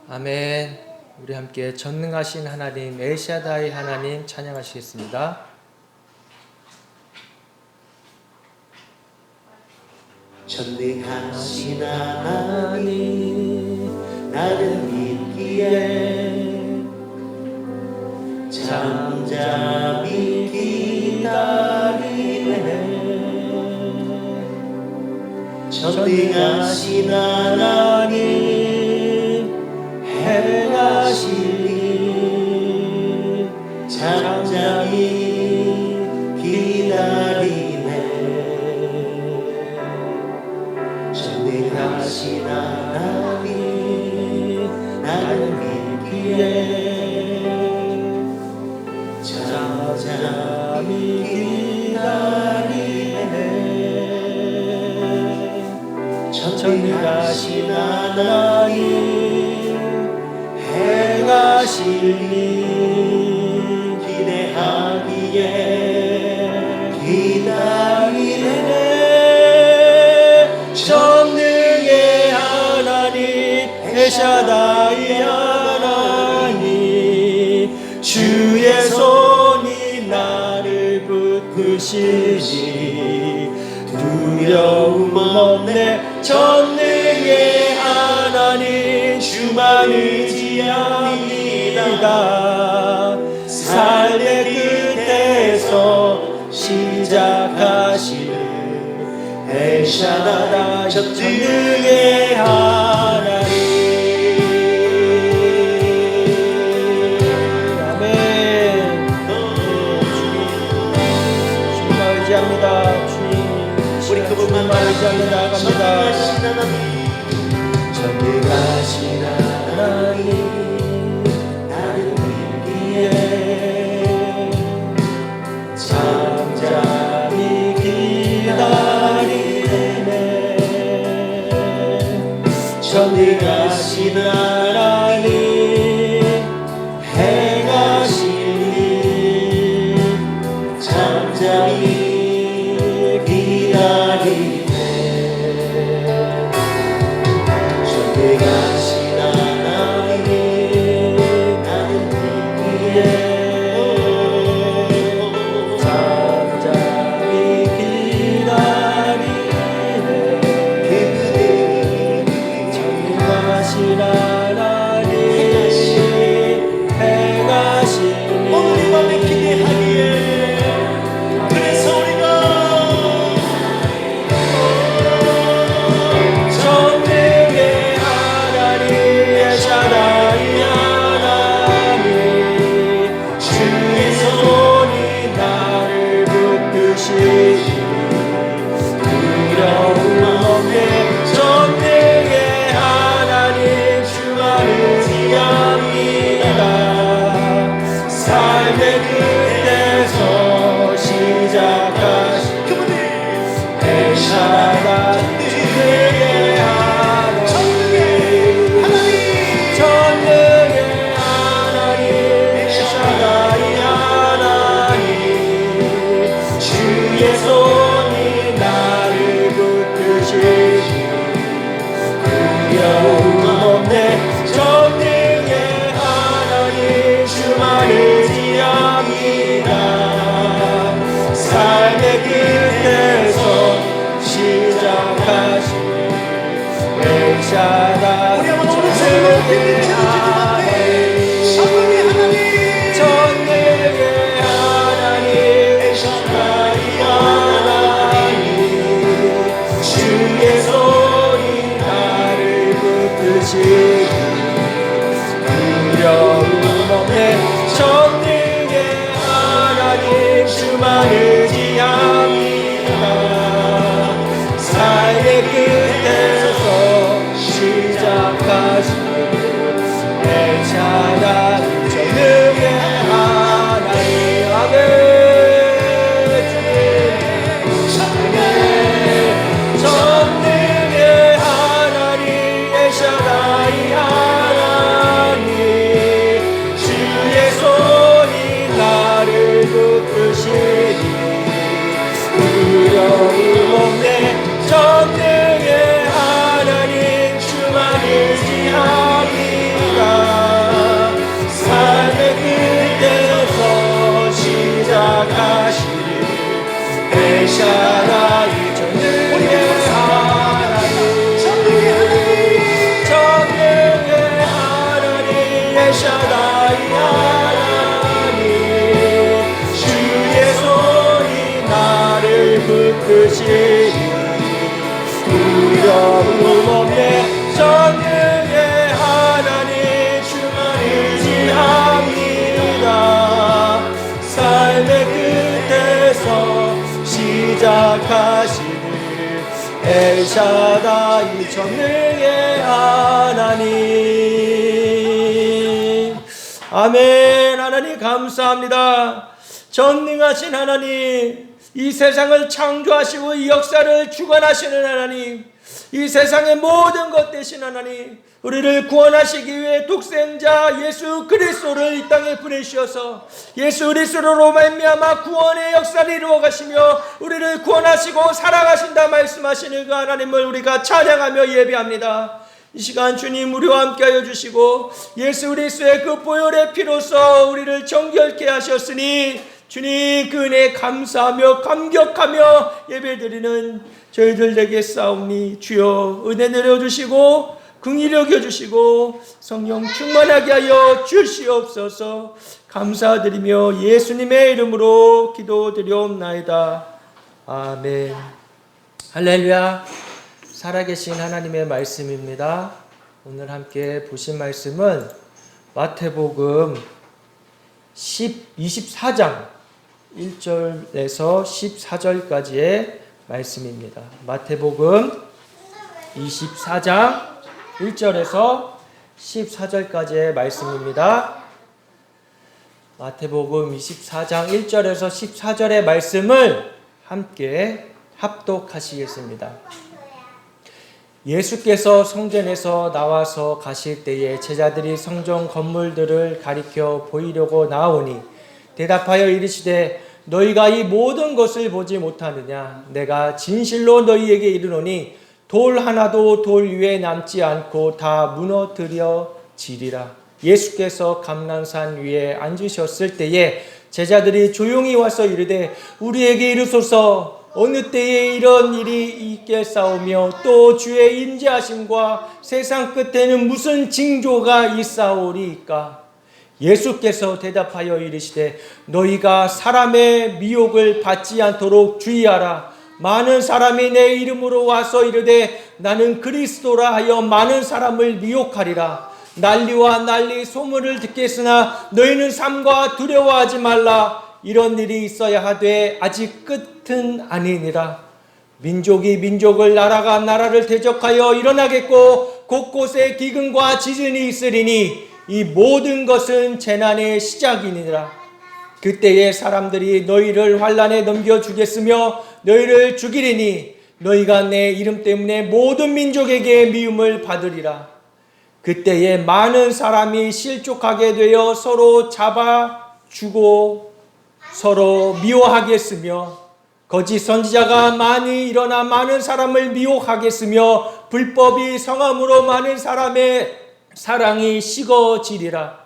아멘. 우리 함께 전능하신 하나님 엘샤다이 하나님 찬양하시겠습니다. 전능하신 하나님 나를 믿기에 잠잠히 기다리네. 전능하신 하나님 행하실 일 잠잠히 기다리네. 전능하신 하나님 나를 믿기에 잠잠히 기다리네. 전능하신 하나님 행하실 일 기대하기에 기다리네. 전능의 하나님 엘샤다이 하나님 주의 손이 나를 붙드시니 두려움 없네. 전능의 하나님 주만 의지합니다. 삶의 끝에서 시작하시는 엘샤다이 전능의 하나님. 아멘. 주님만 의지합니다. 주님 우리 그분만 의지하며 나아갑니다. 전능하신 하나님 나를 믿기에 잠잠히 기다리네. 전능하신 하나님 행하실 일 잠잠히 기다리네. 전능하신 하나님 나를 믿기에 잠잠히 기다리네. 전능하신 하나님 행하신 오늘 이 밤에 기대하기에 그래서 우리가 전능의 하나님 엘샤다이 하나님 주의 손이 나를 붙드시니 두려움 없네. 전능의 하나님 주만 의지합니다. 삶의 끝에서 시작하신 엘샤다이 전능의 하나님 전능의 하나님 엘샤다이 하나님 주의 손이 나를 붙드시니 두려움 없네. 전능의 하나님 주만 의지합니다. 삶의 끝에서 시작하신 엘샤다이 전능의 하나님 전능의 하나님 엘샤다이 하나님 주의 손이 나를 붙드시니 두려움 없네. 전능의 하나님 주만 의지합니다. 삶의 끝에서 시작하신 엘샤다이 전능의 하나님. 아멘. 전능의 하나님 엘샤다이 하나님 주의 손이 나를 붙드시니 엘샤다이 전능의 하나님. 아멘. 하나님 감사합니다. 전능하신 하나님, 이 세상을 창조하시고 이 역사를 주관하시는 하나님, 이 세상의 모든 것 되신 하나님, 우리를 구원하시기 위해 독생자 예수 그리스도를 이 땅에 보내주셔서 예수 그리스도로 말미암아 구원의 역사를 이루어 가시며 우리를 구원하시고 살아가신다 말씀하시는 그 하나님을 우리가 찬양하며 예배합니다. 이 시간 주님 우리와 함께하여 주시고 예수 그리스도의 그 보혈의 피로써 우리를 정결케 하셨으니 주님 그 은혜에 감사하며 감격하며 예배드리는 저희들 에게 싸우니 주여 은혜 내려주시고 긍휼히 여겨주시고 성령 충만하게 하여 주시옵소서. 감사드리며 예수님의 이름으로 기도드리옵나이다. 아멘. 할렐루야. 살아계신 하나님의 말씀입니다. 오늘 함께 보신 말씀은 마태복음 24장 1절에서 14절까지의 말씀입니다. 마태복음 24장 1절에서 14절까지의 말씀입니다. 마태복음 24장 1절에서 14절의 말씀을 함께 합독하시겠습니다. 예수께서 성전에서 나와서 가실 때에 제자들이 성전 건물들을 가리켜 보이려고 나오니 대답하여 이르시되 너희가 이 모든 것을 보지 못하느냐? 내가 진실로 너희에게 이르노니 돌 하나도 돌 위에 남지 않고 다 무너뜨려지리라. 예수께서 감람산 위에 앉으셨을 때에 제자들이 조용히 와서 이르되 우리에게 이르소서 어느 때에 이런 일이 있겠사오며 또 주의 임재하심과 세상 끝에는 무슨 징조가 있사오리이까? 예수께서 대답하여 이르시되 너희가 사람의 미혹을 받지 않도록 주의하라. 많은 사람이 내 이름으로 와서 이르되 나는 그리스도라 하여 많은 사람을 미혹하리라. 난리와 난리 소문을 듣겠으나 너희는 삼가 두려워하지 말라. 이런 일이 있어야 하되 아직 끝은 아니니라. 민족이 민족을 나라가 나라를 대적하여 일어나겠고 곳곳에 기근과 지진이 있으리니 이 모든 것은 재난의 시작이니라. 그때에 사람들이 너희를 환난에 넘겨주겠으며 너희를 죽이리니 너희가 내 이름 때문에 모든 민족에게 미움을 받으리라. 그때에 많은 사람이 실족하게 되어 서로 잡아주고 서로 미워하겠으며 거짓 선지자가 많이 일어나 많은 사람을 미혹하겠으며 불법이 성함으로 많은 사람의 사랑이 식어지리라.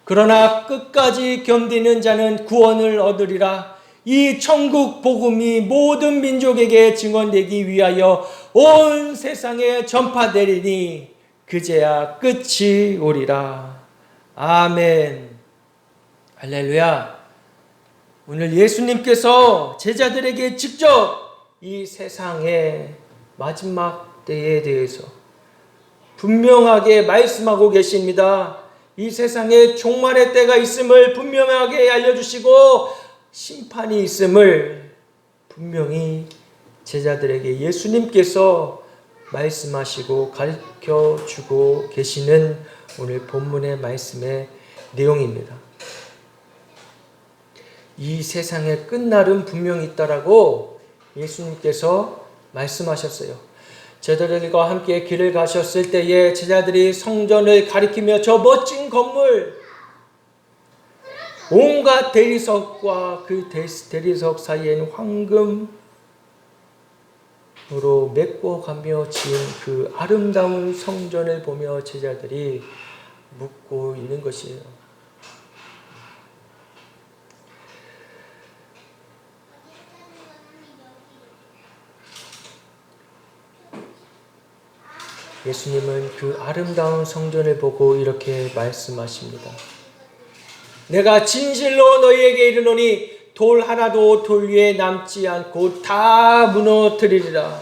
그러나 끝까지 견디는 자는 구원을 얻으리라. 이 천국 복음이 모든 민족에게 증언되기 위하여 온 세상에 전파되리니 그제야 끝이 오리라. 아멘. 할렐루야. 오늘 예수님께서 제자들에게 직접 이 세상의 마지막 때에 대해서 분명하게 말씀하고 계십니다. 이 세상에 종말의 때가 있음을 분명하게 알려주시고 심판이 있음을 분명히 제자들에게 예수님께서 말씀하시고 가르쳐주고 계시는 오늘 본문의 말씀의 내용입니다. 이 세상의 끝날은 분명히 있다라고 예수님께서 말씀하셨어요. 제자들과 함께 길을 가셨을 때에 제자들이 성전을 가리키며 저 멋진 건물, 온갖 대리석과 그 대리석 사이에는 황금으로 메꿔가며 지은 그 아름다운 성전을 보며 제자들이 묻고 있는 것이에요. 예수님은 그 아름다운 성전을 보고 이렇게 말씀하십니다. 내가 진실로 너희에게 이르노니 돌 하나도 돌 위에 남지 않고 다 무너뜨리리라.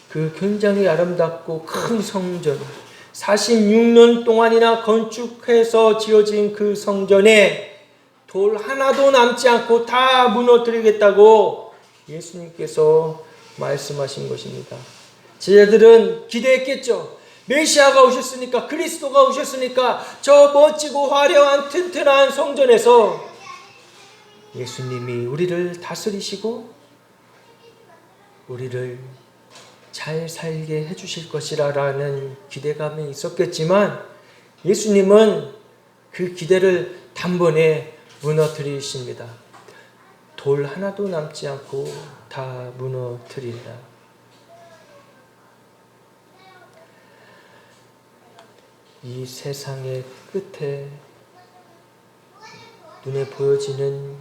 그 굉장히 아름답고 큰 성전, 46년 동안이나 건축해서 지어진 그 성전에 돌 하나도 남지 않고 다 무너뜨리겠다고 예수님께서 말씀하신 것입니다. 제자들은 기대했겠죠. 메시아가 오셨으니까, 그리스도가 오셨으니까 저 멋지고 화려한 튼튼한 성전에서 예수님이 우리를 다스리시고 우리를 잘 살게 해주실 것이라는 기대감이 있었겠지만 예수님은 그 기대를 단번에 무너뜨리십니다. 돌 하나도 남지 않고 다 무너뜨린다. 이 세상의 끝에 눈에 보여지는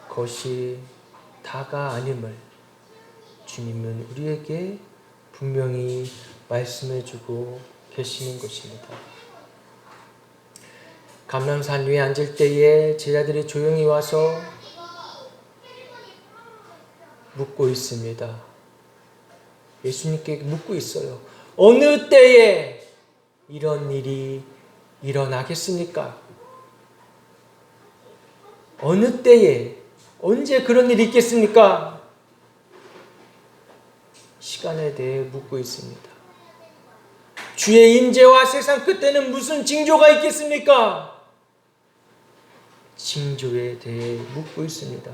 것이 다가 아님을 주님은 우리에게 분명히 말씀해주고 계시는 것입니다. 감람산 위에 앉을 때에 제자들이 조용히 와서 묻고 있습니다. 예수님께 묻고 있어요. 어느 때에 이런 일이 일어나겠습니까? 어느 때에, 언제 그런 일이 있겠습니까? 시간에 대해 묻고 있습니다. 주의 임재와 세상 끝에는 무슨 징조가 있겠습니까? 징조에 대해 묻고 있습니다.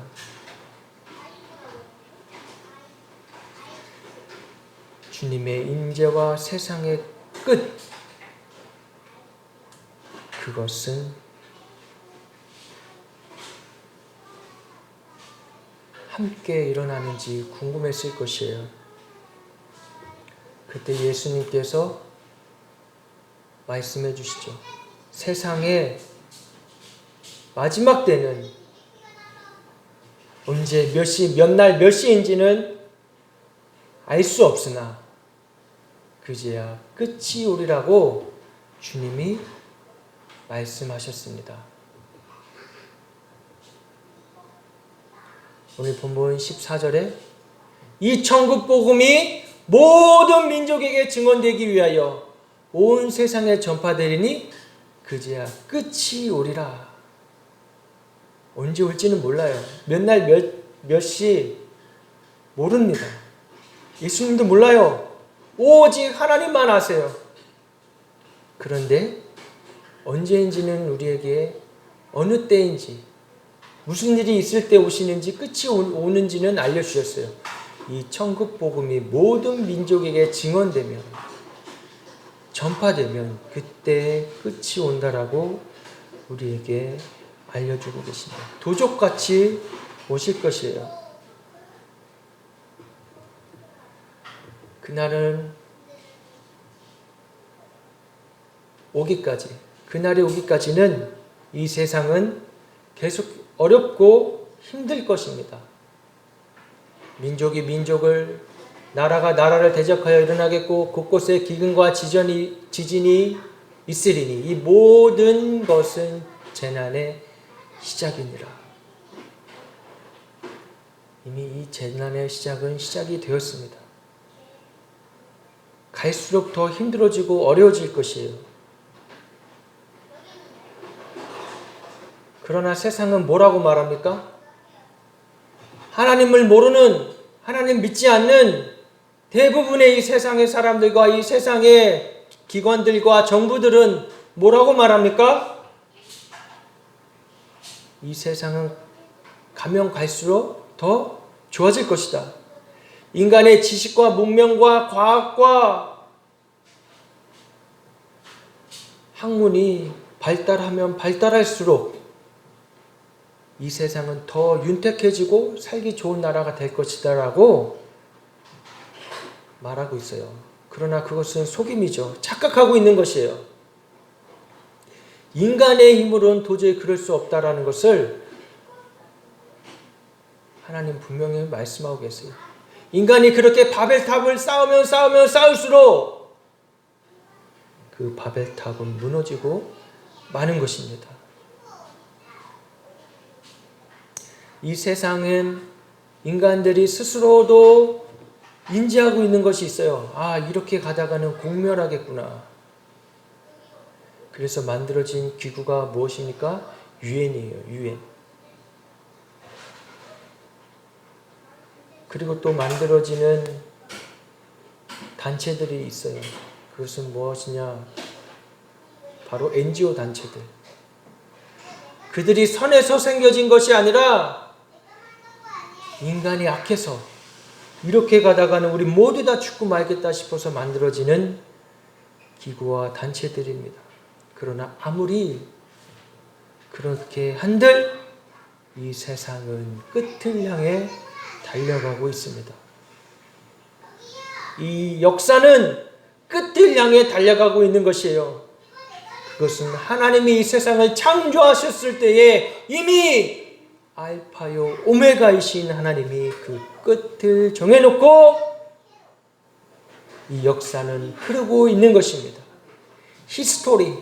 주님의 임재와 세상의 끝, 그것은 함께 일어나는지 궁금했을 것이에요. 그때 예수님께서 말씀해 주시죠. 세상의 마지막 때는 언제 몇 시, 몇 날, 몇 시인지는 알 수 없으나 그제야 끝이 오리라고 주님이 말씀하셨습니다. 오늘 본문 14절에 이 천국 복음이 모든 민족에게 증언되기 위하여 온 세상에 전파되리니 그제야 끝이 오리라. 언제 올지는 몰라요. 몇 날, 몇 시 모릅니다. 예수님도 몰라요. 오직 하나님만 아세요. 그런데 언제인지는 우리에게 어느 때인지 무슨 일이 있을 때 오시는지 끝이 오는지는 알려주셨어요. 이 천국 복음이 모든 민족에게 증언되면 전파되면 그때 끝이 온다라고 우리에게 알려주고 계십니다. 도적같이 오실 것이에요. 그날은 그날이 오기까지는 이 세상은 계속 어렵고 힘들 것입니다. 민족이 민족을, 나라가 나라를 대적하여 일어나겠고 곳곳에 기근과 지진이 있으리니 이 모든 것은 재난의 시작이니라. 이미 이 재난의 시작이 되었습니다. 갈수록 더 힘들어지고 어려워질 것이에요. 그러나 세상은 뭐라고 말합니까? 하나님을 모르는, 하나님 믿지 않는 대부분의 이 세상의 사람들과 이 세상의 기관들과 정부들은 뭐라고 말합니까? 이 세상은 가면 갈수록 더 좋아질 것이다. 인간의 지식과 문명과 과학과 학문이 발달하면 발달할수록 이 세상은 더 윤택해지고 살기 좋은 나라가 될 것이다 라고 말하고 있어요. 그러나 그것은 속임이죠. 착각하고 있는 것이에요. 인간의 힘으로는 도저히 그럴 수 없다라는 것을 하나님 분명히 말씀하고 계세요. 인간이 그렇게 바벨탑을 쌓으면 쌓을수록 그 바벨탑은 무너지고 마는 것입니다. 이 세상은 인간들이 스스로도 인지하고 있는 것이 있어요. 아, 이렇게 가다가는 공멸하겠구나. 그래서 만들어진 기구가 무엇입니까? 유엔이에요. 유엔. 그리고 또 만들어지는 단체들이 있어요. 그것은 무엇이냐? 바로 NGO 단체들. 그들이 선에서 생겨진 것이 아니라 인간이 악해서 이렇게 가다가는 우리 모두 다 죽고 말겠다 싶어서 만들어지는 기구와 단체들입니다. 그러나 아무리 그렇게 한들 이 세상은 끝을 향해 달려가고 있습니다. 이 역사는 끝을 향해 달려가고 있는 것이에요. 그것은 하나님이 이 세상을 창조하셨을 때에 이미 알파요 오메가이신 하나님이 그 끝을 정해놓고 이 역사는 흐르고 있는 것입니다. 히스토리,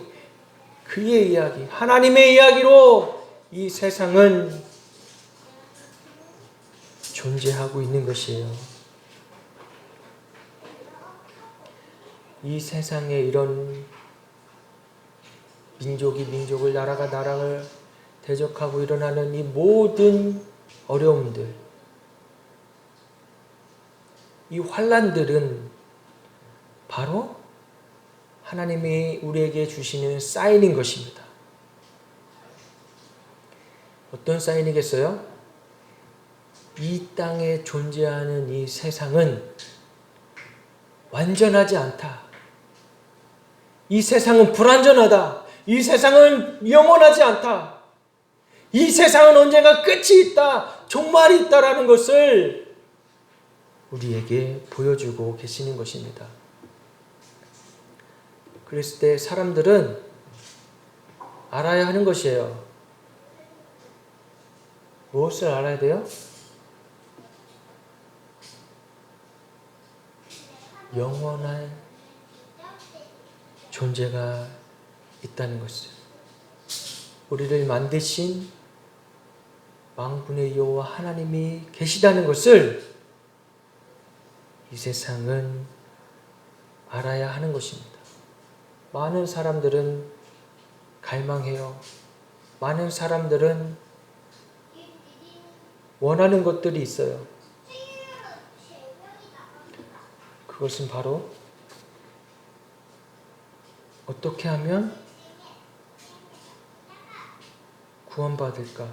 그의 이야기, 하나님의 이야기로 이 세상은 존재하고 있는 것이에요. 이 세상에 이런 민족이 민족을, 나라가 나라를 대적하고 일어나는 이 모든 어려움들, 이 환난들은 바로 하나님이 우리에게 주시는 사인인 것입니다. 어떤 사인이겠어요? 이 땅에 존재하는 이 세상은 완전하지 않다. 이 세상은 불완전하다. 이 세상은 영원하지 않다. 이 세상은 언젠가 끝이 있다. 종말이 있다라는 것을 우리에게 보여주고 계시는 것입니다. 그랬을 때 사람들은 알아야 하는 것이에요. 무엇을 알아야 돼요? 영원한 존재가 있다는 것을, 우리를 만드신 만군의 여호와 하나님이 계시다는 것을 이 세상은 알아야 하는 것입니다. 많은 사람들은 갈망해요. 많은 사람들은 원하는 것들이 있어요. 그것은 바로 어떻게 하면 구원받을까?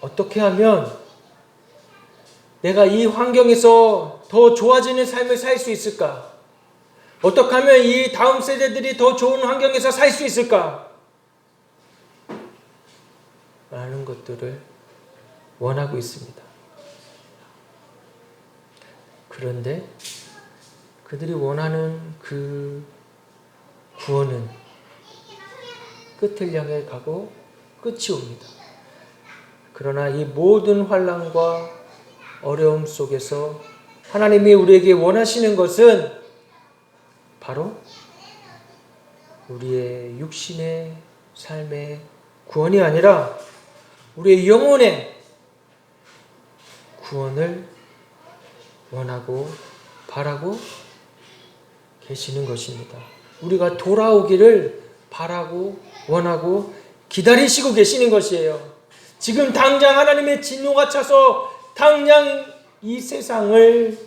어떻게 하면 내가 이 환경에서 더 좋아지는 삶을 살 수 있을까? 어떻게 하면 이 다음 세대들이 더 좋은 환경에서 살 수 있을까? 라는 것들을 원하고 있습니다. 그런데 그들이 원하는 그 구원은 끝을 향해 가고 끝이 옵니다. 그러나 이 모든 환난과 어려움 속에서 하나님이 우리에게 원하시는 것은 바로 우리의 육신의 삶의 구원이 아니라 우리의 영혼의 구원을 원하고 바라고 계시는 것입니다. 우리가 돌아오기를 바라고 원하고 기다리시고 계시는 것이에요. 지금 당장 하나님의 진노가 차서 당장 이 세상을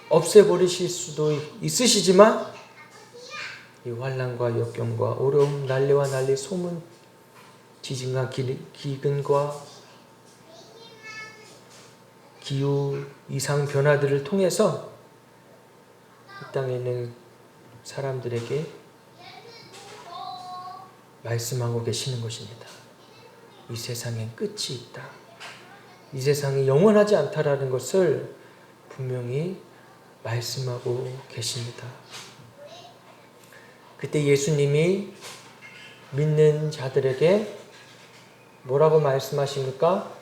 없애버리실 수도 있으시지만 이 환난과 역경과 어려움, 난리와 난리, 소문, 지진과 기근과 기후 이상 변화들을 통해서 이 땅에 있는 사람들에게 말씀하고 계시는 것입니다. 이 세상엔 끝이 있다. 이 세상이 영원하지 않다라는 것을 분명히 말씀하고 계십니다. 그때 예수님이 믿는 자들에게 뭐라고 말씀하십니까?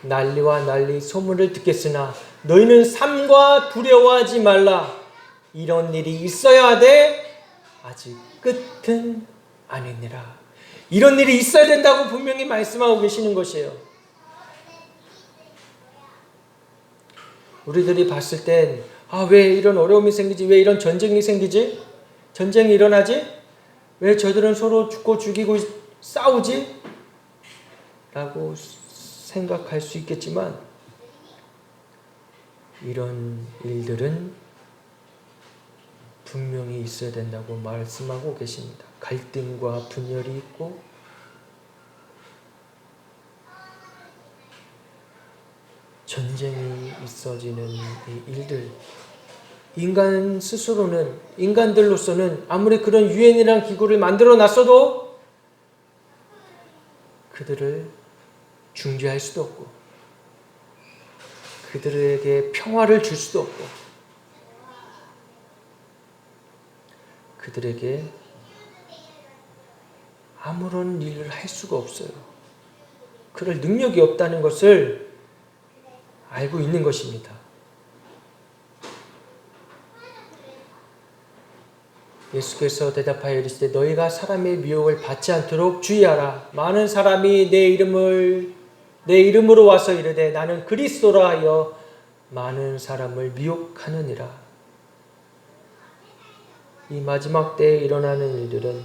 난리와 난리 소문을 듣겠으나 너희는 삼가 두려워하지 말라. 이런 일이 있어야 하되 아직 끝은 아니니라. 이런 일이 있어야 된다고 분명히 말씀하고 계시는 것이에요. 우리들이 봤을 땐 왜 이런 어려움이 생기지? 왜 이런 전쟁이 생기지? 전쟁이 일어나지? 왜 저들은 서로 죽고 죽이고 싸우지? 라고 생각할 수 있겠지만 이런 일들은 분명히 있어야 된다고 말씀하고 계십니다. 갈등과 분열이 있고 전쟁이 있어지는 이 일들, 인간 스스로는, 인간들로서는 아무리 그런 유엔이라는 기구를 만들어 놨어도 그들을 중재할 수도 없고 그들에게 평화를 줄 수도 없고 그들에게 아무런 일을 할 수가 없어요. 그럴 능력이 없다는 것을 알고 있는 것입니다. 예수께서 대답하여 이르시되 너희가 사람의 미혹을 받지 않도록 주의하라. 많은 사람이 내 이름으로 와서 이르되 나는 그리스도라 하여 많은 사람을 미혹하느니라. 이 마지막 때에 일어나는 일들은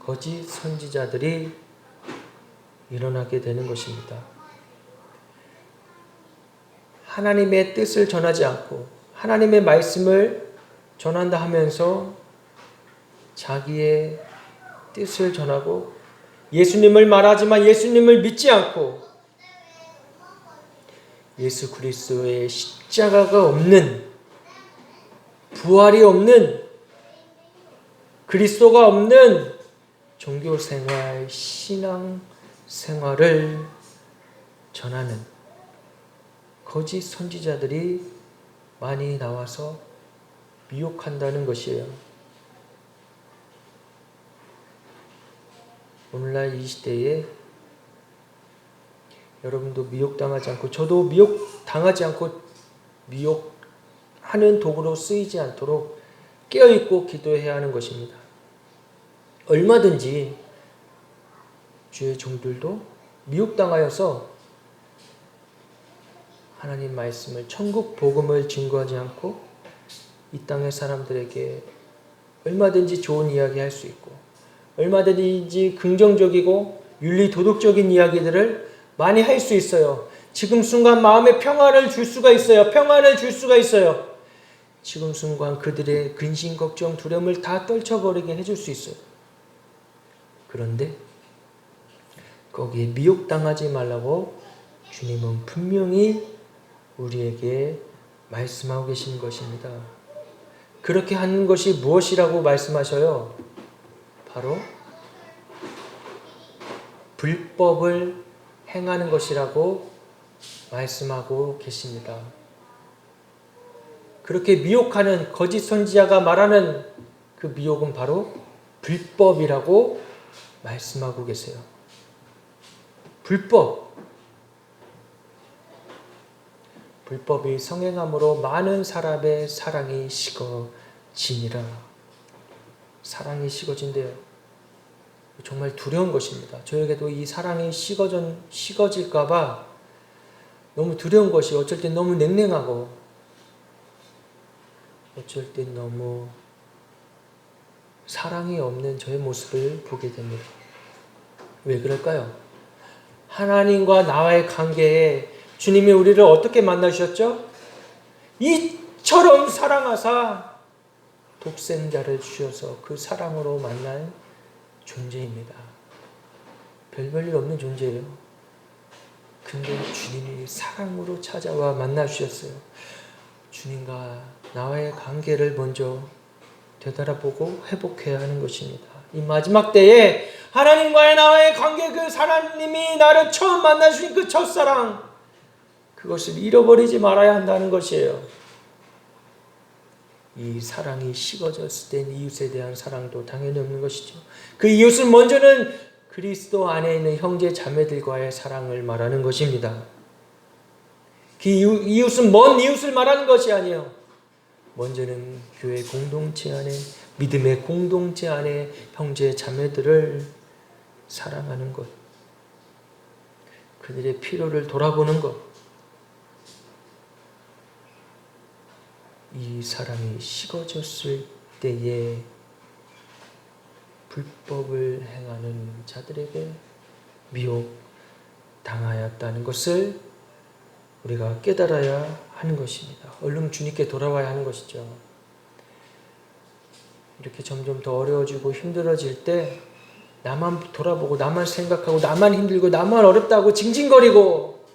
거짓 선지자들이 일어나게 되는 것입니다. 하나님의 뜻을 전하지 않고 하나님의 말씀을 전한다 하면서 자기의 뜻을 전하고 예수님을 말하지만 예수님을 믿지 않고 예수 그리스도의 십자가가 없는, 부활이 없는, 그리스도가 없는 종교생활, 신앙생활을 전하는 거짓 선지자들이 많이 나와서 미혹한다는 것이에요. 오늘날 이 시대에 여러분도 미혹당하지 않고 저도 미혹당하지 않고 미혹하는 도구로 쓰이지 않도록 깨어있고 기도해야 하는 것입니다. 얼마든지 주의 종들도 미혹당하여서 하나님 말씀을, 천국 복음을 증거하지 않고 이 땅의 사람들에게 얼마든지 좋은 이야기 할 수 있고 얼마든지 긍정적이고 윤리 도덕적인 이야기들을 많이 할 수 있어요. 지금 순간 마음에 평화를 줄 수가 있어요. 평안을 줄 수가 있어요. 지금 순간 그들의 근심, 걱정, 두려움을 다 떨쳐버리게 해줄 수 있어요. 그런데 거기에 미혹당하지 말라고 주님은 분명히 우리에게 말씀하고 계신 것입니다. 그렇게 하는 것이 무엇이라고 말씀하셔요? 바로 불법을 행하는 것이라고 말씀하고 계십니다. 그렇게 미혹하는 거짓 선지자가 말하는 그 미혹은 바로 불법이라고 말씀하고 계세요. 불법이 성행함으로 많은 사람의 사랑이 식어지니라. 사랑이 식어진대요. 정말 두려운 것입니다. 저에게도 이 사랑이 식어질까봐 너무 두려운 것이 어쩔 땐 너무 냉랭하고 어쩔 땐 너무 사랑이 없는 저의 모습을 보게 됩니다. 왜 그럴까요? 하나님과 나와의 관계에 주님이 우리를 어떻게 만나주셨죠? 이처럼 사랑하사 독생자를 주셔서 그 사랑으로 만난 존재입니다. 별 볼 없는 존재예요. 근데 주님이 사랑으로 찾아와 만나주셨어요. 주님과 나와의 관계를 먼저 되돌아보고 회복해야 하는 것입니다. 이 마지막 때에 하나님과의 나와의 관계, 그 하나님이 나를 처음 만나주신 그 첫사랑, 그것을 잃어버리지 말아야 한다는 것이에요. 이 사랑이 식어졌을 땐 이웃에 대한 사랑도 당연히 없는 것이죠. 그 이웃은 먼저는 그리스도 안에 있는 형제 자매들과의 사랑을 말하는 것입니다. 그 이웃은 먼 이웃을 말하는 것이 아니에요. 먼저는 교회 공동체 안에, 믿음의 공동체 안에 형제 자매들을 사랑하는 것, 그들의 필요를 돌아보는 것, 이 사랑이 식어졌을 때에 불법을 행하는 자들에게 미혹, 당하였다는 것을 우리가 깨달아야 하는 것입니다. 얼른 주님께 돌아와야 하는 것이죠. 이렇게 점점 더 어려워지고 힘들어질 때 나만 돌아보고 나만 생각하고 나만 힘들고 나만 어렵다고 징징거리고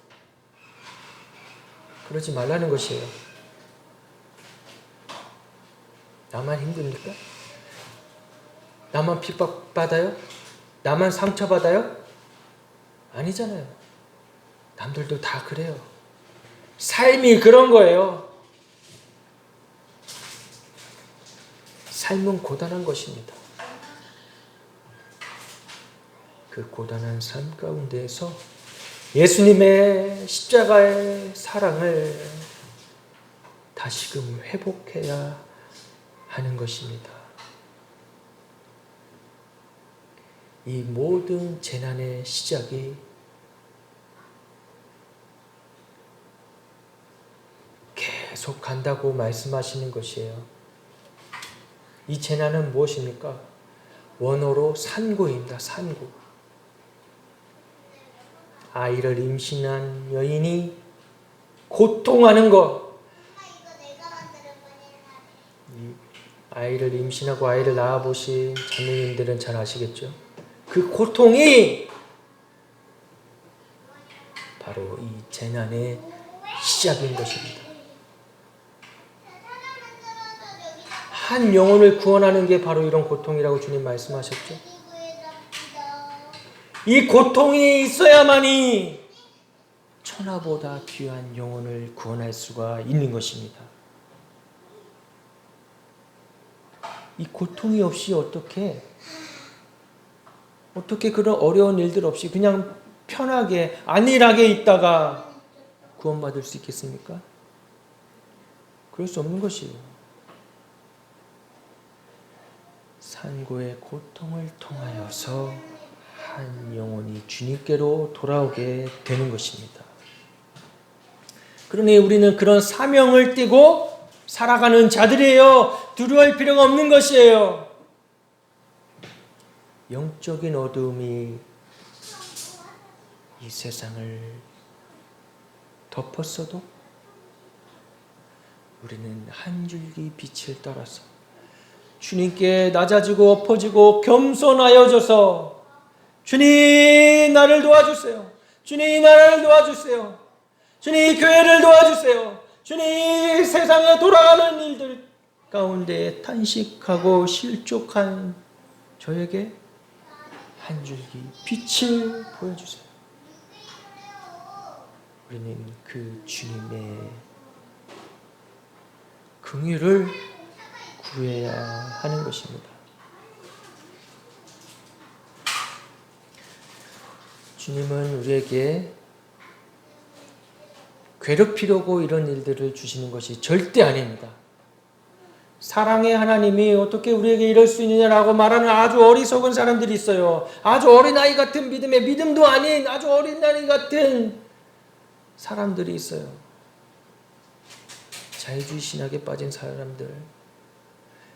그러지 말라는 것이에요. 나만 힘듭니까? 나만 핍박받아요? 나만 상처받아요? 아니잖아요. 남들도 다 그래요. 삶이 그런 거예요. 삶은 고단한 것입니다. 그 고단한 삶 가운데에서 예수님의 십자가의 사랑을 다시금 회복해야 하는 것입니다. 이 모든 재난의 시작이 계속 간다고 말씀하시는 것이에요. 이 재난은 무엇입니까? 원어로 산고입니다. 산고. 아이를 임신한 여인이 고통하는 것. 아이를 임신하고 아이를 낳아보신 자매님들은 잘 아시겠죠? 그 고통이 바로 이 재난의 시작인 것입니다. 한 영혼을 구원하는 게 바로 이런 고통이라고 주님 말씀하셨죠. 이 고통이 있어야만이 천하보다 귀한 영혼을 구원할 수가 있는 것입니다. 이 고통이 없이 어떻게 그런 어려운 일들 없이 그냥 편하게 안일하게 있다가 구원받을 수 있겠습니까? 그럴 수 없는 것이에요. 산고의 고통을 통하여서 한 영혼이 주님께로 돌아오게 되는 것입니다. 그러니 우리는 그런 사명을 띠고 살아가는 자들이에요. 두려워할 필요가 없는 것이에요. 영적인 어둠이 이 세상을 덮었어도 우리는 한 줄기 빛을 따라서 주님께 낮아지고 엎어지고 겸손하여져서 주님 나를 도와주세요. 주님 나라를 도와주세요. 주님 교회를 도와주세요. 주님 세상에 돌아가는 일들 가운데 탄식하고 실족한 저에게 한 줄기 빛을 보여주세요. 우리는 그 주님의 긍휼을 구해야 하는 것입니다. 주님은 우리에게 괴롭히려고 이런 일들을 주시는 것이 절대 아닙니다. 사랑의 하나님이 어떻게 우리에게 이럴 수 있느냐라고 말하는 아주 어리석은 사람들이 있어요. 아주 어린아이 같은 믿음의 믿음도 아닌 아주 어린아이 같은 사람들이 있어요. 자유주의 신학에 빠진 사람들.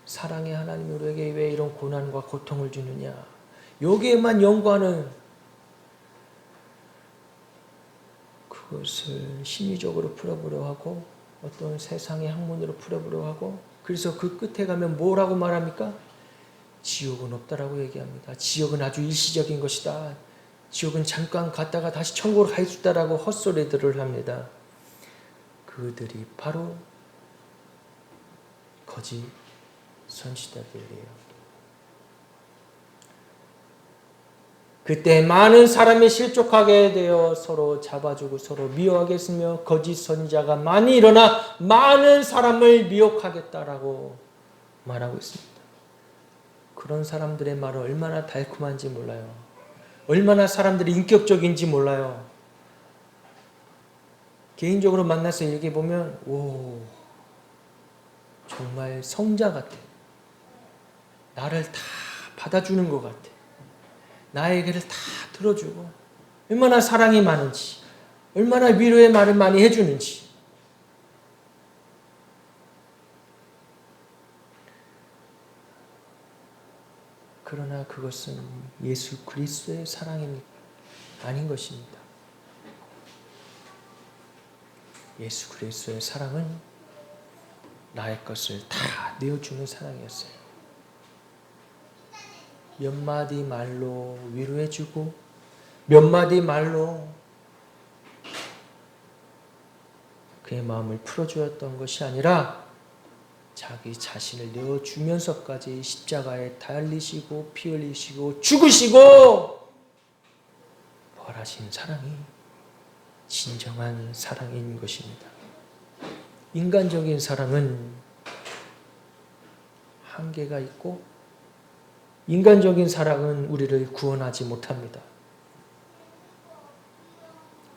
사랑의 하나님이 우리에게 왜 이런 고난과 고통을 주느냐. 여기에만 연구하는 그것을 심리적으로 풀어보려 하고 어떤 세상의 학문으로 풀어보려 하고 그래서 그 끝에 가면 뭐라고 말합니까? 지옥은 없다라고 얘기합니다. 지옥은 아주 일시적인 것이다. 지옥은 잠깐 갔다가 다시 천국으로 갈 수 있다라고 헛소리들을 합니다. 그들이 바로 거짓 선지자들이에요. 그때 많은 사람이 실족하게 되어 서로 잡아주고 서로 미워하겠으며 거짓 선지자가 많이 일어나 많은 사람을 미혹하겠다라고 말하고 있습니다. 그런 사람들의 말은 얼마나 달콤한지 몰라요. 얼마나 사람들이 인격적인지 몰라요. 개인적으로 만나서 얘기해보면 오 정말 성자 같아. 나를 다 받아주는 것 같아. 나의 얘기를 다 들어주고 얼마나 사랑이 많은지 얼마나 위로의 말을 많이 해주는지 그러나 그것은 예수 그리스도의 사랑이 아닌 것입니다. 예수 그리스도의 사랑은 나의 것을 다 내어주는 사랑이었어요. 몇 마디 말로 위로해주고 몇 마디 말로 그의 마음을 풀어주었던 것이 아니라 자기 자신을 내어주면서까지 십자가에 달리시고 피 흘리시고 죽으시고 벌하신 사랑이 진정한 사랑인 것입니다. 인간적인 사랑은 한계가 있고 인간적인 사랑은 우리를 구원하지 못합니다.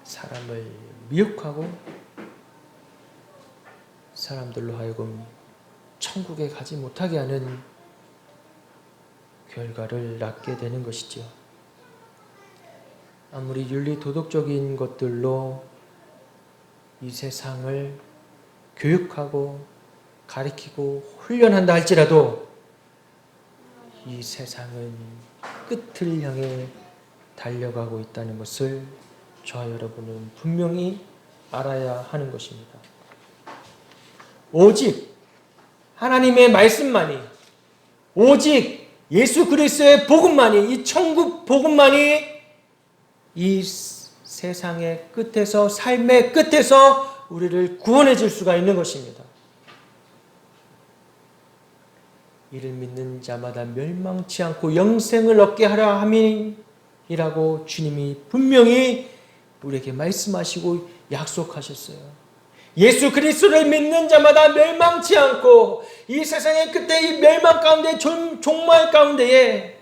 사람을 미혹하고 사람들로 하여금 천국에 가지 못하게 하는 결과를 낳게 되는 것이지요. 아무리 윤리 도덕적인 것들로 이 세상을 교육하고 가르치고 훈련한다 할지라도 이 세상은 끝을 향해 달려가고 있다는 것을 저와 여러분은 분명히 알아야 하는 것입니다. 오직 하나님의 말씀만이, 오직 예수 그리스도의 복음만이, 이 천국 복음만이 이 세상의 끝에서, 삶의 끝에서 우리를 구원해 줄 수가 있는 것입니다. 이를 믿는 자마다 멸망치 않고 영생을 얻게 하라 함이라고 주님이 분명히 우리에게 말씀하시고 약속하셨어요. 예수 그리스도를 믿는 자마다 멸망치 않고 이 세상의 끝에 이 멸망 가운데 종말 가운데에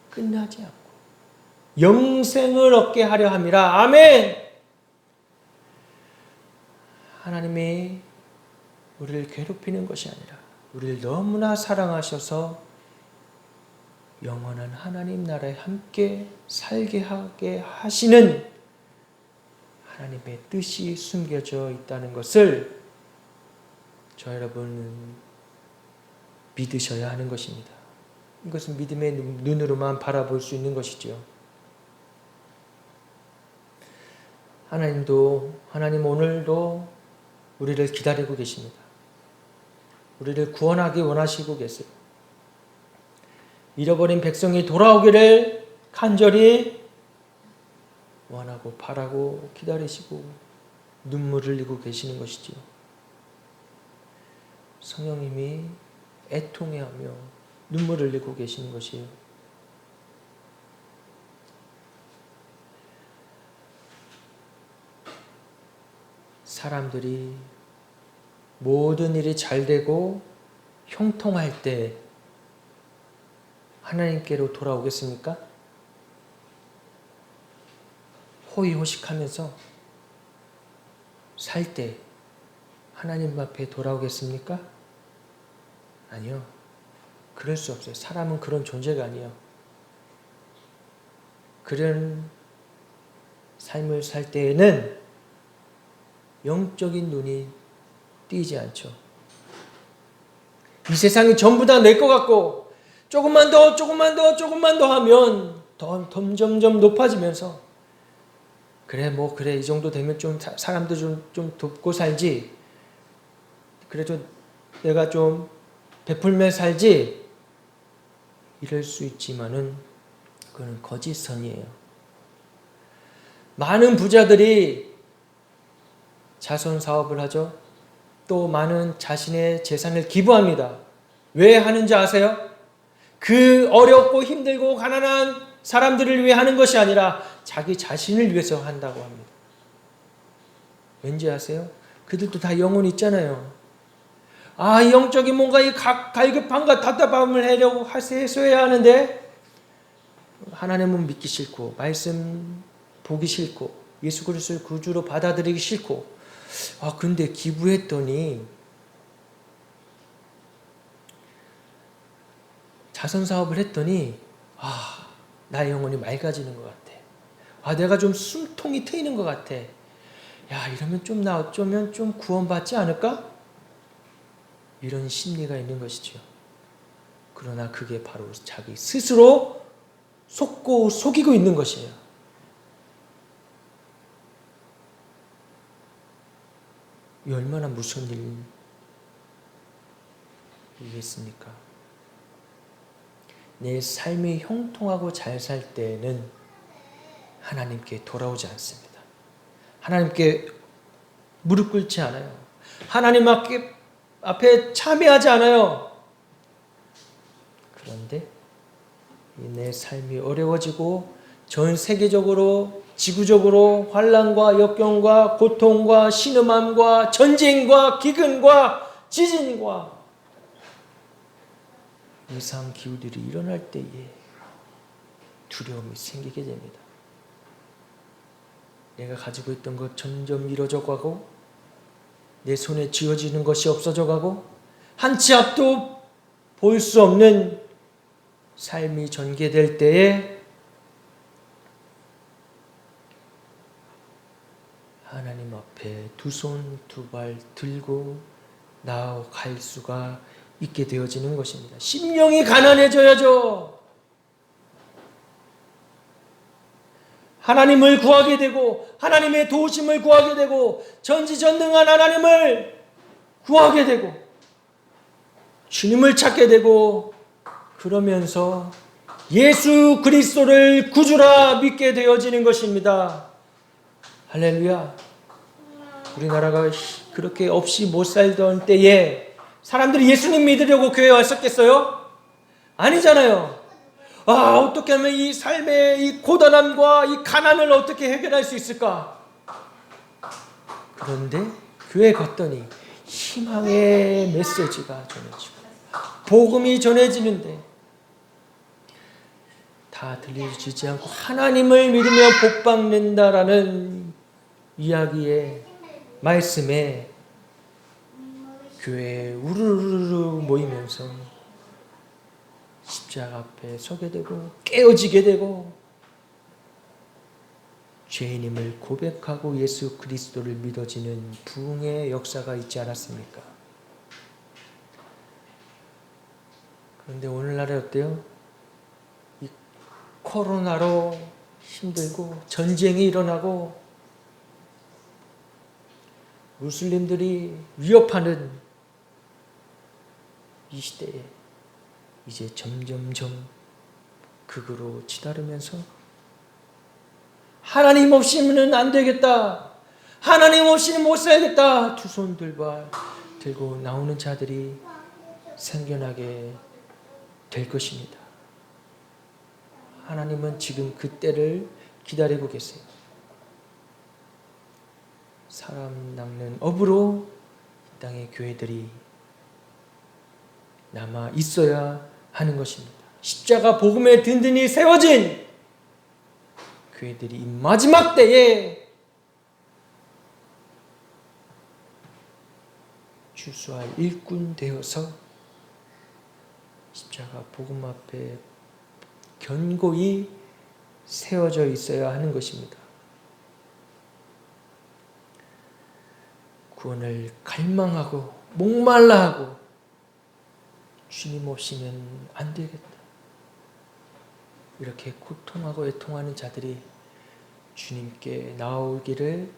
끝나지 않고 영생을 얻게 하려 함이라. 아멘. 하나님이 우리를 괴롭히는 것이 아니라 우리를 너무나 사랑하셔서 영원한 하나님 나라에 함께 살게 하게 하시는 하나님의 뜻이 숨겨져 있다는 것을 저 여러분은 믿으셔야 하는 것입니다. 이것은 믿음의 눈으로만 바라볼 수 있는 것이죠. 하나님 오늘도 우리를 기다리고 계십니다. 우리를 구원하기 원하시고 계세요. 잃어버린 백성이 돌아오기를 간절히 원하고 바라고 기다리시고 눈물을 흘리고 계시는 것이지요. 성령님이 애통해하며 눈물을 흘리고 계시는 것이에요. 사람들이 모든 일이 잘 되고 형통할 때 하나님께로 돌아오겠습니까? 호의호식하면서 살 때 하나님 앞에 돌아오겠습니까? 아니요. 그럴 수 없어요. 사람은 그런 존재가 아니에요. 그런 삶을 살 때에는 영적인 눈이 띄지 않죠. 이 세상이 전부 다 내 것 같고 조금만 더 하면 점점 높아지면서 그래 이 정도 되면 좀 사람도 좀 돕고 살지, 그래도 내가 좀 베풀며 살지, 이럴 수 있지만은 그건 거짓선이에요. 많은 부자들이 자선 사업을 하죠. 또 많은 자신의 재산을 기부합니다. 왜 하는지 아세요? 그 어렵고 힘들고 가난한 사람들을 위해 하는 것이 아니라 자기 자신을 위해서 한다고 합니다. 왠지 아세요? 그들도 다 영혼이 있잖아요. 영적인 뭔가 이 갈급함과 답답함을 해소해야 하는데 하나님은 믿기 싫고 말씀 보기 싫고 예수 그리스도를 구주로 받아들이기 싫고 근데 기부했더니 자선사업을 했더니 나의 영혼이 맑아지는 것 같아. 내가 좀 숨통이 트이는 것 같아. 이러면 나 어쩌면 좀 구원받지 않을까? 이런 심리가 있는 것이죠. 그러나 그게 바로 자기 스스로 속이고 있는 것이에요. 이 얼마나 무서운 일이겠습니까? 내 삶이 형통하고 잘 살 때에는 하나님께 돌아오지 않습니다. 하나님께 무릎 꿇지 않아요. 하나님 앞에 참여하지 않아요. 그런데 내 삶이 어려워지고 전 세계적으로 지구적으로 환난과 역경과 고통과 신음함과 전쟁과 기근과 지진과 이상 기후들이 일어날 때에 두려움이 생기게 됩니다. 내가 가지고 있던 것 점점 이루어져 가고 내 손에 쥐어지는 것이 없어져 가고 한 치 앞도 볼 수 없는 삶이 전개될 때에 하나님 앞에 두 손 두 발 들고 나아갈 수가 있게 되어지는 것입니다. 심령이 가난해져야죠. 하나님을 구하게 되고 하나님의 도우심을 구하게 되고 전지전능한 하나님을 구하게 되고 주님을 찾게 되고 그러면서 예수 그리스도를 구주라 믿게 되어지는 것입니다. 할렐루야. 우리나라가 그렇게 없이 못 살던 때에 사람들이 예수님 믿으려고 교회에 왔었겠어요? 아니잖아요. 어떻게 하면 이 삶의 이 고단함과 이 가난을 어떻게 해결할 수 있을까? 그런데 교회 갔더니 희망의 메시지가 전해지고 복음이 전해지는데 다 들려주지 않고 하나님을 믿으며 복받는다라는 이야기의 말씀에 교회에 우르르 모이면서 십자가 앞에 서게 되고 깨어지게 되고 죄인임을 고백하고 예수 그리스도를 믿어지는 부흥의 역사가 있지 않았습니까? 그런데 오늘날에 어때요? 이 코로나로 힘들고 전쟁이 일어나고 무슬림들이 위협하는 이 시대에 이제 점점점 극으로 치달으면서 하나님 없이는 안 되겠다. 하나님 없이는 못 살겠다. 두 손 들고 나오는 자들이 생겨나게 될 것입니다. 하나님은 지금 그 때를 기다리고 계세요. 사람 낚는 업으로 이 땅의 교회들이 남아 있어야 하는 것입니다. 십자가 복음에 든든히 세워진 교회들이 이 마지막 때에 주수할 일꾼 되어서 십자가 복음 앞에 견고히 세워져 있어야 하는 것입니다. 구원을 갈망하고 목말라 하고 주님 없이는 안 되겠다. 이렇게 고통하고 애통하는 자들이 주님께 나오기를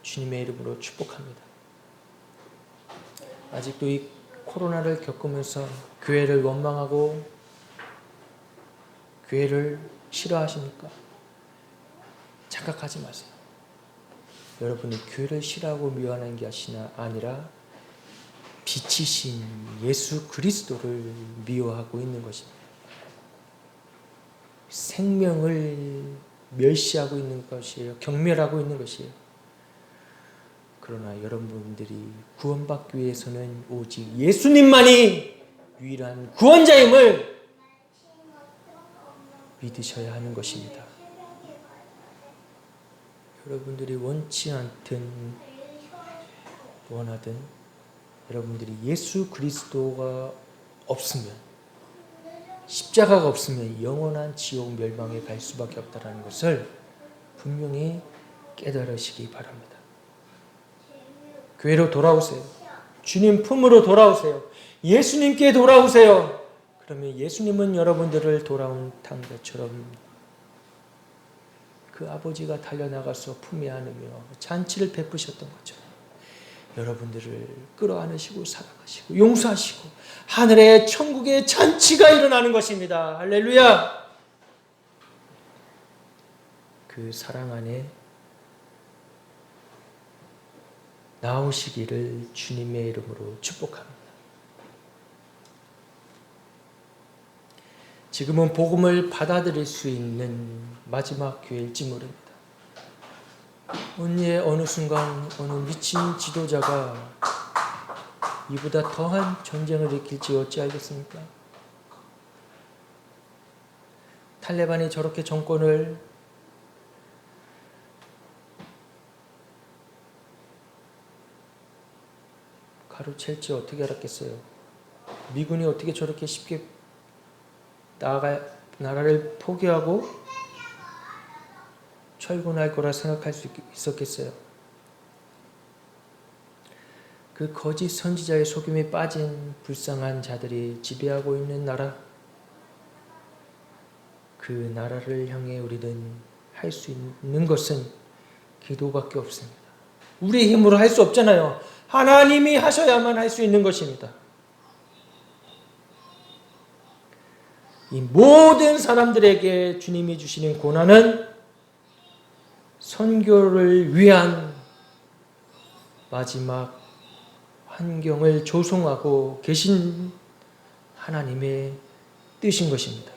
주님의 이름으로 축복합니다. 아직도 이 코로나를 겪으면서 교회를 원망하고 교회를 싫어하십니까? 착각하지 마세요. 여러분이 교회를 싫어하고 미워하는 게 아니라 빛이신 예수 그리스도를 미워하고 있는 것입니다. 생명을 멸시하고 있는 것이에요. 경멸하고 있는 것이에요. 그러나 여러분들이 구원받기 위해서는 오직 예수님만이 유일한 구원자임을 믿으셔야 하는 것입니다. 여러분들이 원치 않든 원하든 여러분들이 예수 그리스도가 없으면 십자가가 없으면 영원한 지옥 멸망에 갈 수밖에 없다는 것을 분명히 깨달으시기 바랍니다. 교회로 돌아오세요. 주님 품으로 돌아오세요. 예수님께 돌아오세요. 그러면 예수님은 여러분들을 돌아온 탕자처럼 그 아버지가 달려나가서 품에 안으며 잔치를 베푸셨던 것처럼 여러분들을 끌어안으시고 사랑하시고 용서하시고 하늘의 천국의 잔치가 일어나는 것입니다. 할렐루야. 그 사랑 안에 나오시기를 주님의 이름으로 축복합니다. 지금은 복음을 받아들일 수 있는 마지막 기회일지 모릅니다. 언제 어느 순간 어느 미친 지도자가 이보다 더한 전쟁을 일으킬지 어찌 알겠습니까? 탈레반이 저렇게 정권을 가로챌지 어떻게 알았겠어요? 미군이 어떻게 저렇게 쉽게 나라를 포기하고 철군할 거라 생각할 수 있었겠어요? 그 거짓 선지자의 속임에 빠진 불쌍한 자들이 지배하고 있는 나라, 그 나라를 향해 우리는 할 수 있는 것은 기도밖에 없습니다. 우리의 힘으로 할 수 없잖아요. 하나님이 하셔야만 할 수 있는 것입니다. 이 모든 사람들에게 주님이 주시는 고난은 선교를 위한 마지막 환경을 조성하고 계신 하나님의 뜻인 것입니다.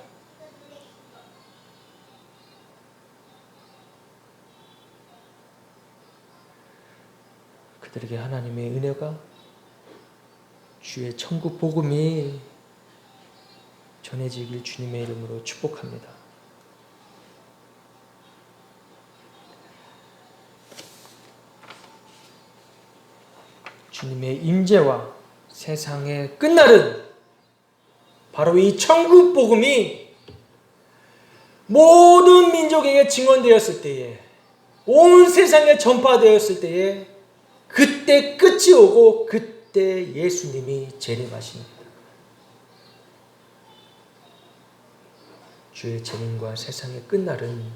그들에게 하나님의 은혜가 주의 천국 복음이 전해지길 주님의 이름으로 축복합니다. 주님의 임재와 세상의 끝날은 바로 이 천국 복음이 모든 민족에게 증언되었을 때에, 온 세상에 전파되었을 때에 그때 끝이 오고 그때 예수님이 재림하십니다. 주의 재림과 세상의 끝날은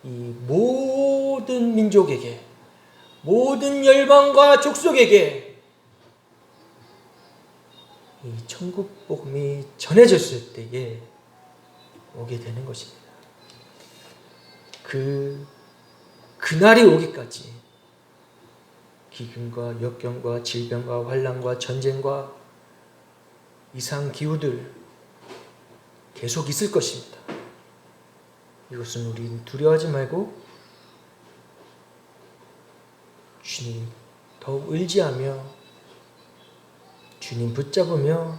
이 모든 민족에게, 모든 열방과 족속에게 이 천국 복음이 전해졌을 때에 오게 되는 것입니다. 그날이 오기까지 기근과 역경과 질병과 환난과 전쟁과 이상 기후들 계속 있을 것입니다. 이것은 우리 두려워하지 말고 주님 더욱 의지하며 주님 붙잡으며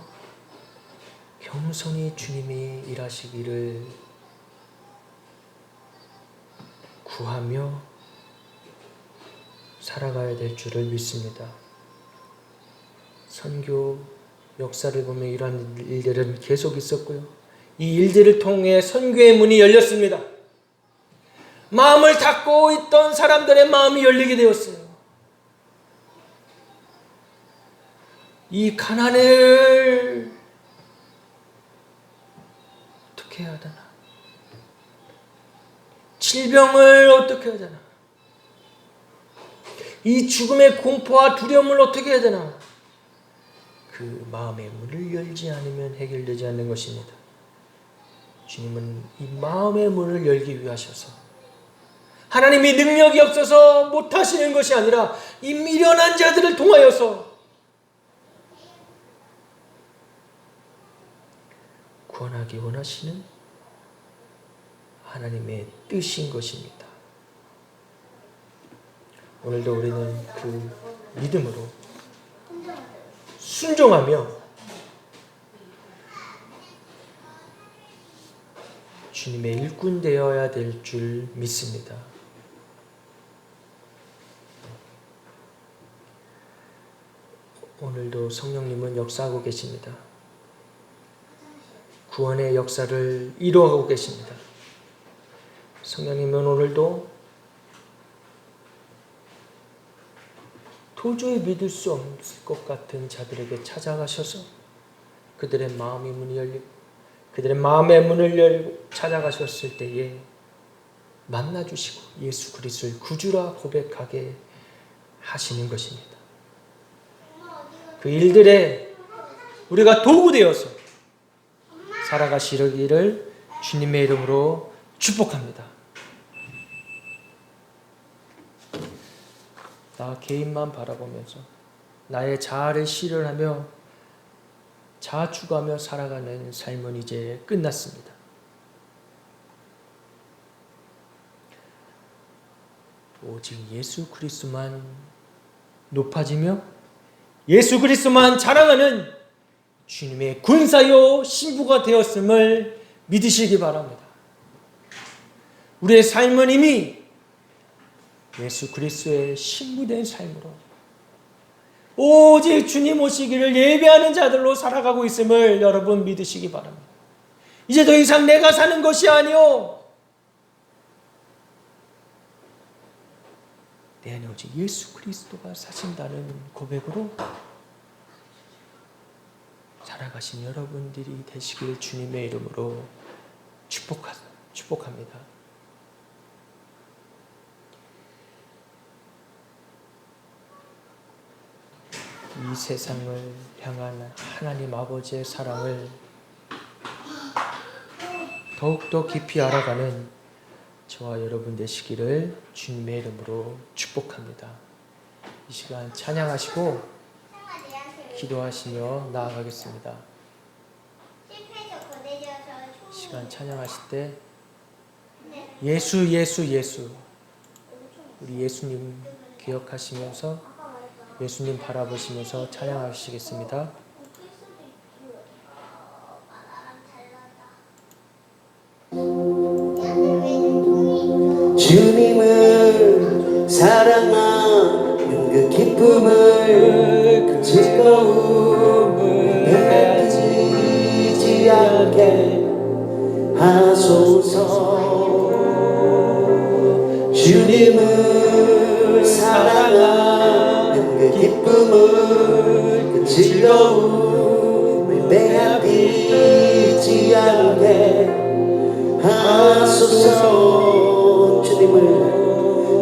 겸손히 주님이 일하시기를 구하며 살아가야 될 줄을 믿습니다. 선교 역사를 보면 이러한 일들은 계속 있었고요. 이 일들을 통해 선교의 문이 열렸습니다. 마음을 닫고 있던 사람들의 마음이 열리게 되었어요. 이 가난을 어떻게 해야 되나? 질병을 어떻게 해야 되나? 이 죽음의 공포와 두려움을 어떻게 해야 되나? 그 마음의 문을 열지 않으면 해결되지 않는 것입니다. 주님은 이 마음의 문을 열기 위하셔서 하나님이 능력이 없어서 못하시는 것이 아니라 이 미련한 자들을 통하여서 구원하기 원하시는 하나님의 뜻인 것입니다. 오늘도 우리는 그 믿음으로 순종하며 주님의 일꾼 되어야 될 줄 믿습니다. 오늘도 성령님은 역사하고 계십니다. 구원의 역사를 이루어가고 계십니다. 성령님은 오늘도 도저히 믿을 수 없을 것 같은 자들에게 찾아가셔서 그들의 마음의 문이 열리고 그들의 마음의 문을 열고 찾아가셨을 때에 만나주시고 예수 그리스도를 구주라 고백하게 하시는 것입니다. 그 일들에 우리가 도구 되어서 살아가시기를 주님의 이름으로 축복합니다. 나 개인만 바라보면서 나의 자아를 실현하며 자아 추구하며 살아가는 삶은 이제 끝났습니다. 오직 예수 그리스도만 높아지며 예수 그리스도만 자랑하는 주님의 군사요 신부가 되었음을 믿으시기 바랍니다. 우리의 삶은 이미 예수 그리스도의 신부된 삶으로 오직 주님 오시기를 예배하는 자들로 살아가고 있음을 여러분 믿으시기 바랍니다. 이제 더 이상 내가 사는 것이 아니요 내 안에 오직 예수 그리스도가 사신다는 고백으로 살아가신 여러분들이 되시길 주님의 이름으로 축복합니다. 이 세상을 향한 하나님 아버지의 사랑을 더욱더 깊이 알아가는 저와 여러분 되시기를 주님의 이름으로 축복합니다. 이 시간 찬양하시고 기도하시며 나아가겠습니다. 이 시간 찬양하실 때 예수 예수 예수 우리 예수님 기억하시면서 예수님 바라보시면서 찬양하시겠습니다. 주님을 사랑하는 그 기쁨을 그 즐거움을 빼앗기지 않게 하소서. 주님을 사랑하는 그 기쁨을 그 즐거움을 빼앗기지 않게 하소서.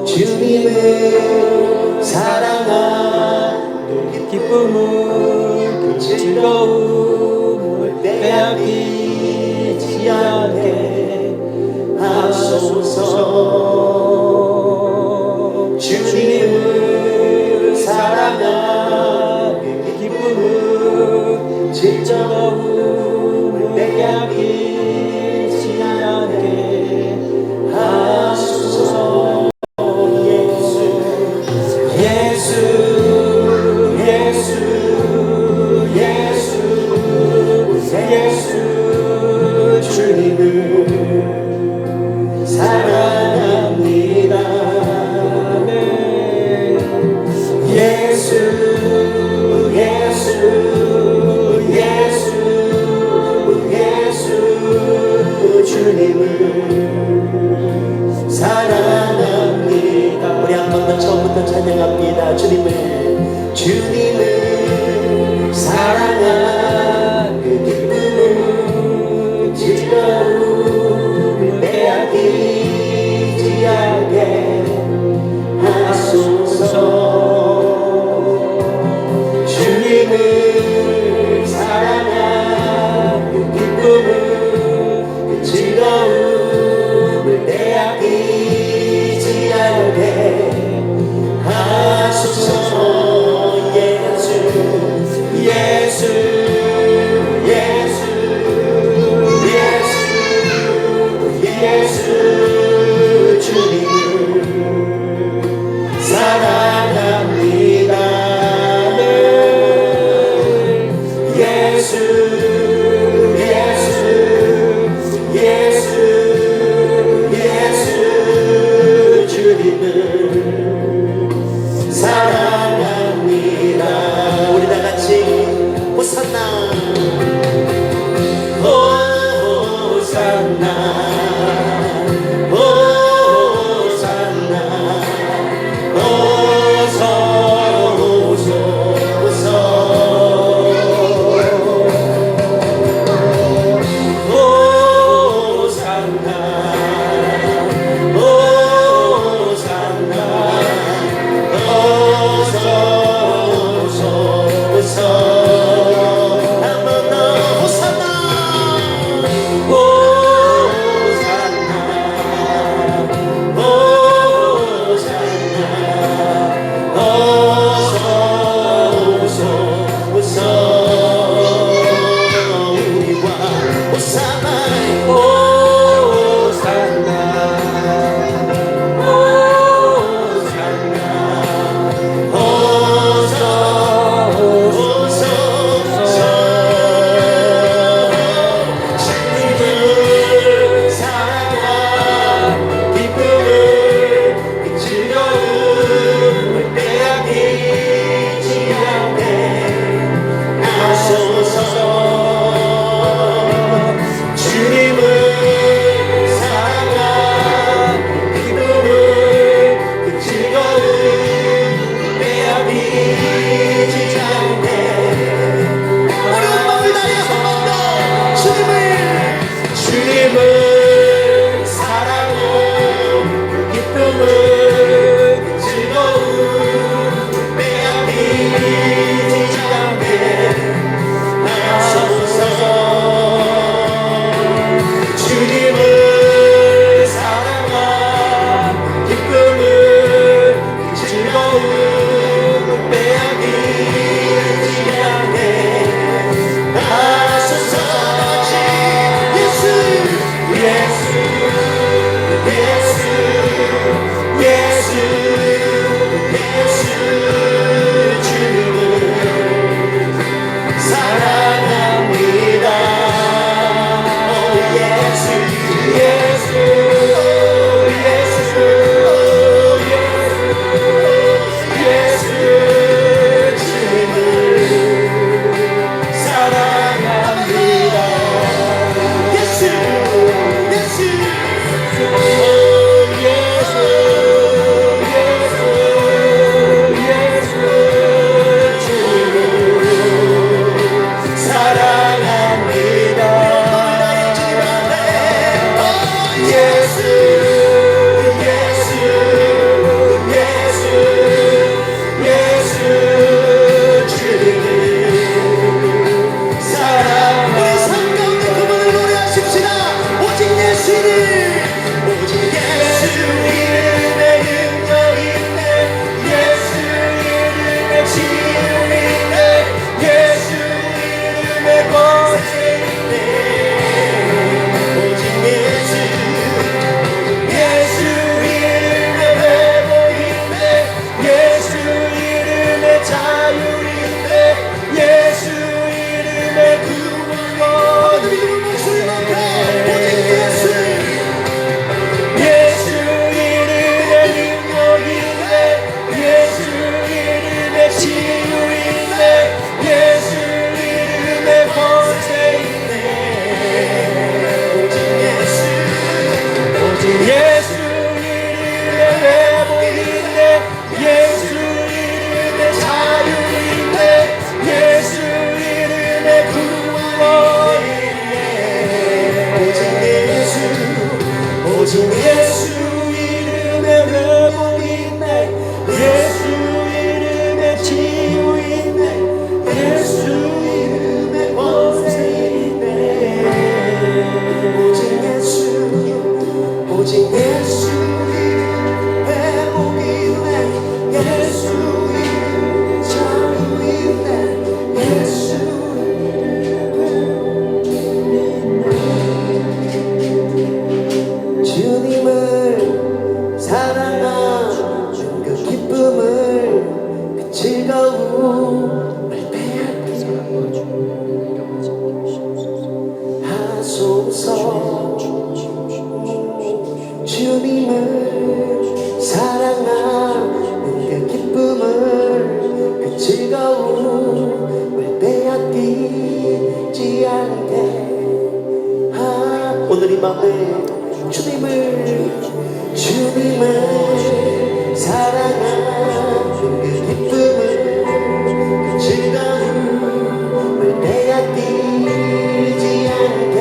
주님을 사랑하는 그 기쁨을 그 즐거움을 빼앗기지 않게 하소서. 주님을 사랑하는 그 기쁨을 즐거움을 빼앗기지 않게 하소서. 주님을 사랑하는 그 기쁨을 즐거움을 빼앗기지 않게 하소서. 주님을 사랑하는 그 기쁨을 그 즐거움을 빼앗기지 않게 하소서. 주님을 사랑합니다. 즐거움을 빼앗기 하소서. 주님을 사랑하는 그 기쁨을 그 즐거움을 빼앗기지 않게 오늘 이 맘에 주님을 사랑하는 그 기쁨을 그 즐거움을 빼앗기지 않게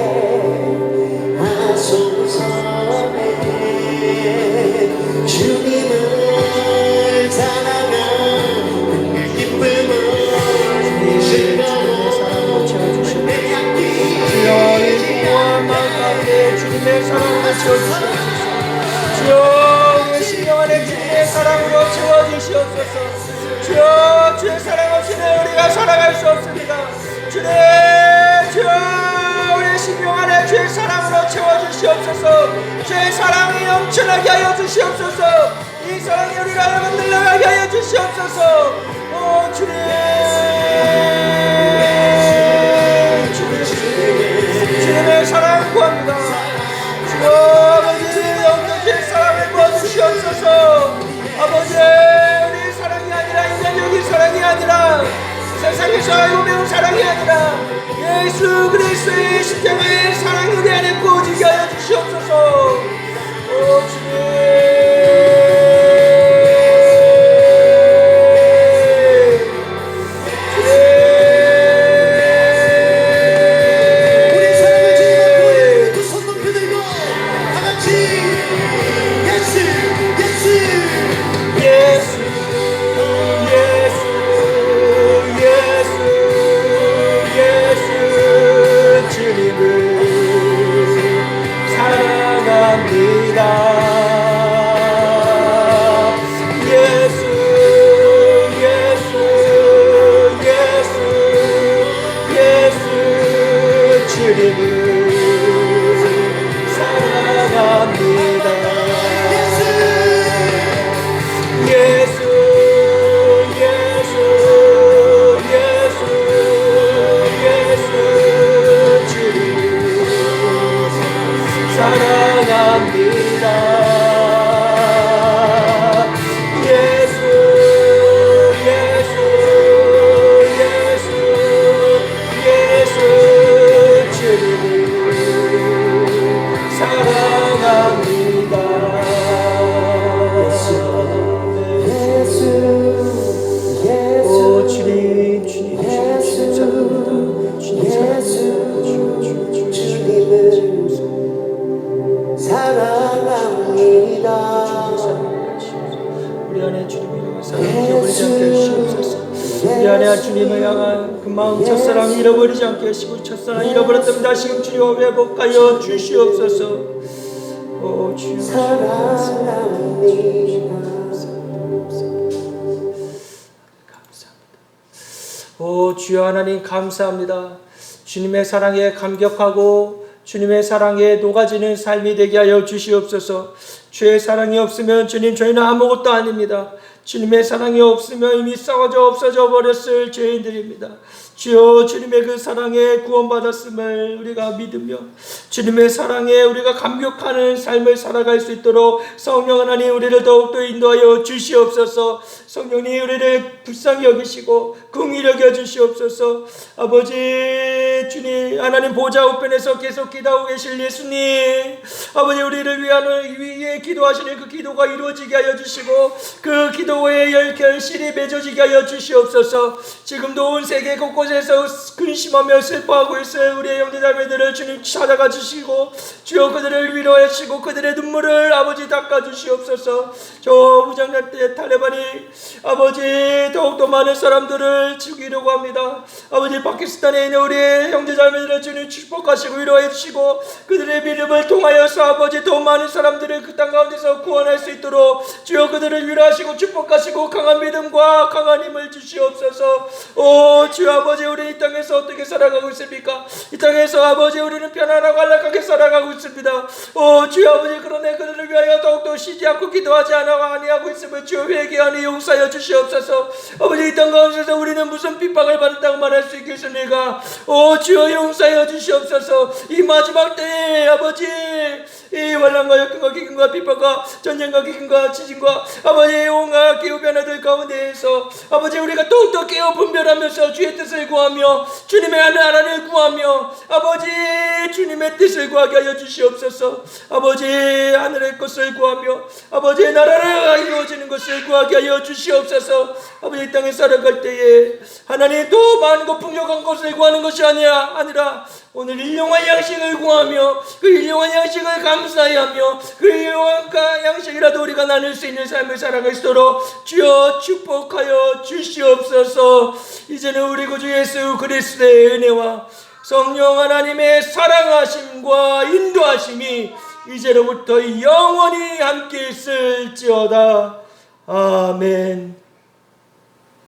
하소서. 주님을 사랑하는 그 기쁨을 즐거움을 빼앗기지 주님의 사랑으로 채워주시옵소서. 주여 우리의 심령 안에 주님의 사랑으로 채워주시옵소서. 주여 주의 사랑 없이는 우리가 살아갈 수 없습니다. 주여 우리의 심령 안에 주의 사랑으로 채워주시옵소서. 주의 사랑이 넘쳐나게 하여 주시옵소서. 이 사랑이 우리를 흔들러가게 하여 주시옵소서. 오 주님 주님의 사랑 구합니다. 주여 아버지 영적인 사랑을 부어주시옵소서. 아버지 우리 사랑이 아니라 인간적인 사랑이 아니라 세상에서 알고 배운 사랑이 아니라 예수 그리스도의 십자가의 사랑이 우리 안에 부어지게 하여 주시옵소서. 오 주님 주님을 향한 그 마음 첫사랑 잃어버리지 않게 하시고 첫사랑 잃어버렸다면 다시금 주여 회복하여 주시옵소서. 오 주여 감사합니다. 오 주여 하나님 감사합니다. 주님의 사랑에 감격하고 주님의 사랑에 녹아지는 삶이 되게 하여 주시옵소서. 주의 사랑이 없으면 주님 저희는 아무것도 아닙니다. 주님의 사랑이 없으면 이미 썩어져 없어져 버렸을 죄인들입니다. 주여 주님의 그 사랑에 구원받았음을 우리가 믿으며 주님의 사랑에 우리가 감격하는 삶을 살아갈 수 있도록 성령 하나님 우리를 더욱더 인도하여 주시옵소서. 성령님 우리를 불쌍히 여기시고 긍휼히 여겨 주시옵소서. 아버지 주님 하나님 보좌 우편에서 계속 기도하고 계실 예수님 아버지 우리를 위해 기도하시는 그 기도가 이루어지게 하여 주시고 그 기도의 결실이 맺어지게 하여 주시옵소서. 지금도 온 세계 곳곳에서 근심하며 슬퍼하고 있을 우리의 형제자매들을 주님 찾아가 주시고 주여 그들을 위로해 주시고 그들의 눈물을 아버지 닦아 주시옵소서. 저 무장할 때 탈레반이 아버지 더욱더 많은 사람들을 죽이려고 합니다. 아버지 파키스탄에 있는 우리의 형제자매들을 주님 축복하시고 위로해 주시고 그들의 믿음을 통하여서 아버지 더 많은 사람들을 그 땅 가운데서 구원할 수 있도록 주여 그들을 위로하시고 축복 축복하시고 강한 믿음과 강한 힘을 주시옵소서. 주여 아버지, 우리 이 땅에서 어떻게 살아가고 있습니까? 이 땅에서 아버지 우리는 편안하고 안락하게 살아가고 있습니다. 주여 아버지, 그러나 그들을 위하여 더욱더 쉬지 않고 기도하지 아니하고 있으면 주여 회개하니 용서하여 주시옵소서. 아버지, 이 땅 가운데서 우리는 무슨 핍박을 받았다고 말할 수 있겠습니까? 주여 용서하여 주시옵소서. 이 마지막 때에 아버지, 이 환난과 역경과 기근과 핍박과 전쟁과 기근과 지진과 아버지 온갖 기후변화들 가운데에서 아버지 우리가 더욱더 깨어 분별하면서 주의 뜻을 구하며 주님의 나라를 구하며 아버지 주님의 뜻을 구하게 하여 주시옵소서. 아버지 하늘의 것을 구하며 아버지의 나라가 이루어지는 것을 구하게 하여 주시옵소서. 아버지 이 땅에 살아갈 때에 하나님 또 많고 풍족한 것을 구하는 것이 아니라 오늘 일용할 양식을 구하며 그 일용할 양식을 감사히 하며 그 일용할 양식이라도 우리가 나눌 수 있는 삶을 살아갈 수 있도록 주여 축복하여 주시옵소서. 이제는 우리 구주 예수 그리스도의 은혜와 성령 하나님의 사랑하심과 인도하심이 이제로부터 영원히 함께 있을지어다. 아멘.